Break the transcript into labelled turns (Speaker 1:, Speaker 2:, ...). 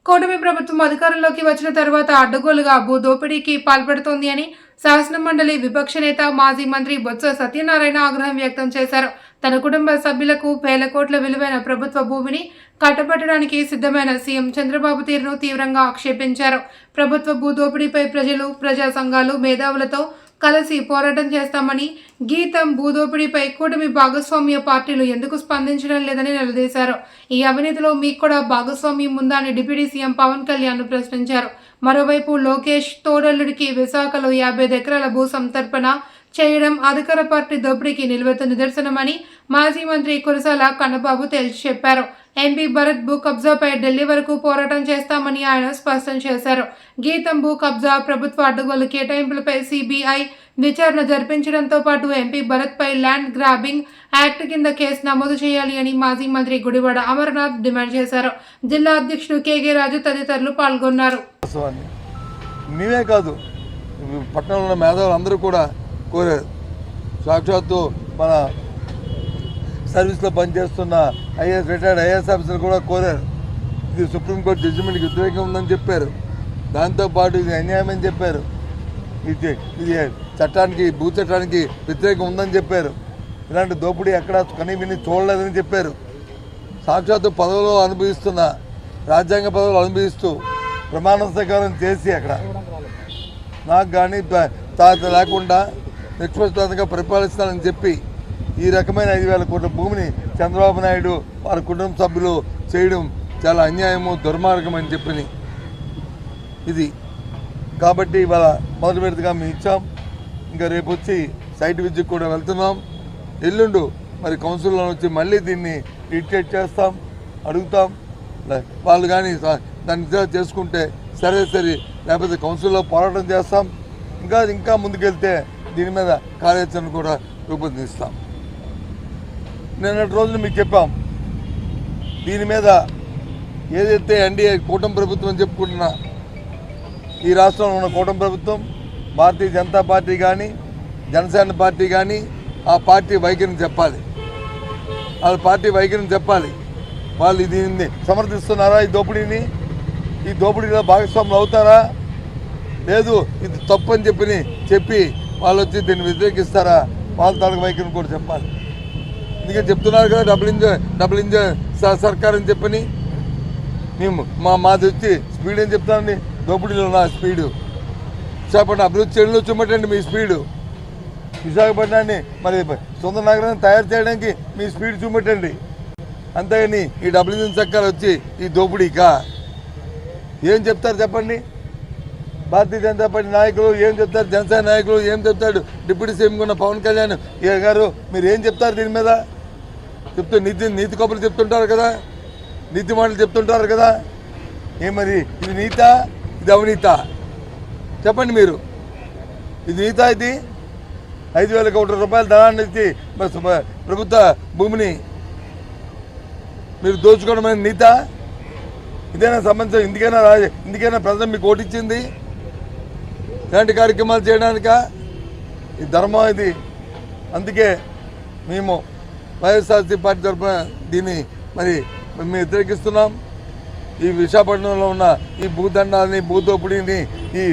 Speaker 1: కూటమి ప్రభుత్వం అధికారంలోకి వచ్చిన తర్వాత అడ్డగోలుగా భూ దోపిడీకి పాల్పడుతోంది అని శాసనమండలి విపక్ష నేత మాజీ మంత్రి బొత్స సత్యనారాయణ ఆగ్రహం వ్యక్తం చేశారు. తన కుటుంబ సభ్యులకు వేల కోట్ల విలువైన ప్రభుత్వ భూమిని కట్టబెట్టడానికి సిద్ధమైన సీఎం చంద్రబాబు తీరును తీవ్రంగా ఆక్షేపించారు. ప్రభుత్వ భూ దోపిడీపై ప్రజలు, ప్రజా సంఘాలు, మేధావులతో కలిసి పోరాటం చేస్తామని, గీతం భూదోపిడీపై కూటమి భాగస్వామ్య పార్టీలు ఎందుకు స్పందించడం లేదని నిలదీశారు. ఈ అవినీతిలో మీకు కూడా భాగస్వామ్యం ఉందా అని డిప్యూటీ సీఎం పవన్ కళ్యాణ్ ప్రశ్నించారు. మరోవైపు లోకేష్ తోడల్లుడికి విశాఖలో 50 ఎకరాల భూ సంతర్పణ చేయడం అధికార పార్టీ దోపిడీకి నిలువెత్తు నిదర్శనమని మాజీ మంత్రి కురసాల కన్నబాబు తేల్చి చెప్పారు. ఎంపీ భరత్ భూ కబ్జాపై ఢిల్లీ వరకు పోరాటం చేస్తామని ఆయన స్పష్టం చేశారు. గీతం భూ కబ్జా, ప్రభుత్వ అడ్డగోలు కేటాయింపులపై సిబిఐ విచారణ జరిపించడంతో పాటు ఎంపీ భరత్ పై ల్యాండ్ గ్రాబింగ్ యాక్ట్ కింద కేసు నమోదు చేయాలి అని మాజీ మంత్రి గుడివాడ అమర్నాథ్ డిమాండ్ చేశారు. జిల్లా అధ్యక్షుడు కేకే రాజు తదితరులు పాల్గొన్నారు.
Speaker 2: మేమే కాదు, పట్టణంలో ఉన్న మేధావులు అందరూ కూడా కోరారు. సాక్షాత్తు మన సర్వీస్లో పనిచేస్తున్న రిటైర్డ్ ఐఏఎస్ ఆఫీసర్లు కూడా కోరారు. ఇది సుప్రీంకోర్టు జడ్జిమెంట్కి వ్యతిరేకంగా ఉందని చెప్పారు. దాంతోపాటు ఇది అన్యాయం అని చెప్పారు. ఇది చట్టానికి, భూ చట్టానికి వ్యతిరేకంగా ఉందని చెప్పారు. ఇలాంటి దోపిడీ ఎక్కడ కనీవిని చూడలేదని చెప్పారు. సాక్షాత్తు పదవులు అనుభవిస్తున్న, రాజ్యాంగ పదవులు అనుభవిస్తూ ప్రమాణ స్వీకారం చేసి అక్కడ నాకు కానీ తాత లేకుండా నిష్పక్షపాతంగా పరిపాలిస్తానని చెప్పి ఈ రకమైన 5,000 కోట్ల భూమిని చంద్రబాబు నాయుడు వారి కుటుంబ సభ్యులు చేయడం చాలా అన్యాయము, దుర్మార్గం అని చెప్పి ఇది. కాబట్టి ఇవాళ మొదటి విడతగా మేము ఇచ్చాం. ఇంకా రేపు వచ్చి సైట్ విజిట్ కూడా వెళ్తున్నాం. ఎల్లుండు మరి కౌన్సిల్లో వచ్చి మళ్ళీ దీన్ని రిటేట్ చేస్తాం, అడుగుతాం. వాళ్ళు కానీ దాన్ని చేసుకుంటే సరే, లేకపోతే కౌన్సిల్లో పోరాటం చేస్తాం. ఇంకా ముందుకెళ్తే దీని మీద కార్యాచరణ కూడా రూపొందిస్తాం. నిన్నటి రోజున మీకు చెప్పాం, దీని మీద ఏదైతే ఎన్డీఏ కూటమి ప్రభుత్వం అని చెప్పుకుంటున్నా, ఈ రాష్ట్రంలో ఉన్న కూటమి ప్రభుత్వం, భారతీయ జనతా పార్టీ కానీ, జనసేన పార్టీ కానీ ఆ పార్టీ వైఖరిని చెప్పాలి. వాళ్ళ పార్టీ వైఖరిని చెప్పాలి. వాళ్ళు దీన్ని సమర్థిస్తున్నారా? ఈ దోపిడీని, ఈ దోపిడీలో భాగస్వాములు అవుతారా? లేదు, ఇది తప్పు అని చెప్పి వాళ్ళు వచ్చి దీన్ని వ్యతిరేకిస్తారా? వాళ్ళ తాలూకు వైఖరిని కూడా చెప్పాలి. ఎందుకంటే చెప్తున్నారు కదా, డబుల్ ఇంజన్ సర్కార్ అని చెప్పని. మేము మాది వచ్చి స్పీడ్ అని చెప్తానండి. దోపిడీలో ఉన్న స్పీడు, విశాఖపట్నం అభివృద్ధి చేయడంలో చూపెట్టండి మీ స్పీడు. విశాఖపట్నాన్ని మరి సొంత నగరాన్ని తయారు చేయడానికి మీ స్పీడ్ చూపెట్టండి. అంతేగాని ఈ డబుల్ ఇంజన్ సర్కార్ వచ్చి ఈ దోపిడీకా ఏం చెప్తారు చెప్పండి? భారతీయ జనతా పార్టీ నాయకులు ఏం చెప్తారు? జనసేన నాయకులు ఏం చెప్తాడు? డిప్యూటీ సీఎం ఉన్న పవన్ కళ్యాణ్ గారు మీరు ఏం చెప్తారు? దీని మీద నీతి కబుర్లు చెప్తుంటారు కదా, నీతి మాటలు చెప్తుంటారు కదా. మరి ఇది నీతా, ఇది అవినీత? చెప్పండి మీరు. ఇది నీతా? ఇది 5,000 కోట్ల రూపాయల ధనాన్ని ఇచ్చి ప్రభుత్వ భూమిని మీరు దోచుకోవడం అనేది నీతా? ఇదేనా సంబంధించిన? ఇందుకైనా ప్రజలు మీకు ఓటిచ్చింది ఇలాంటి కార్యక్రమాలు చేయడానికా? ఈ ధర్మం ఇది. అందుకే మేము వైఎస్ఆర్సీ పార్టీ తరఫున దీన్ని మరి మేము వ్యతిరేకిస్తున్నాం. ఈ విశాఖపట్నంలో ఉన్న ఈ భూదండాలని, భూదోపిడీని, ఈ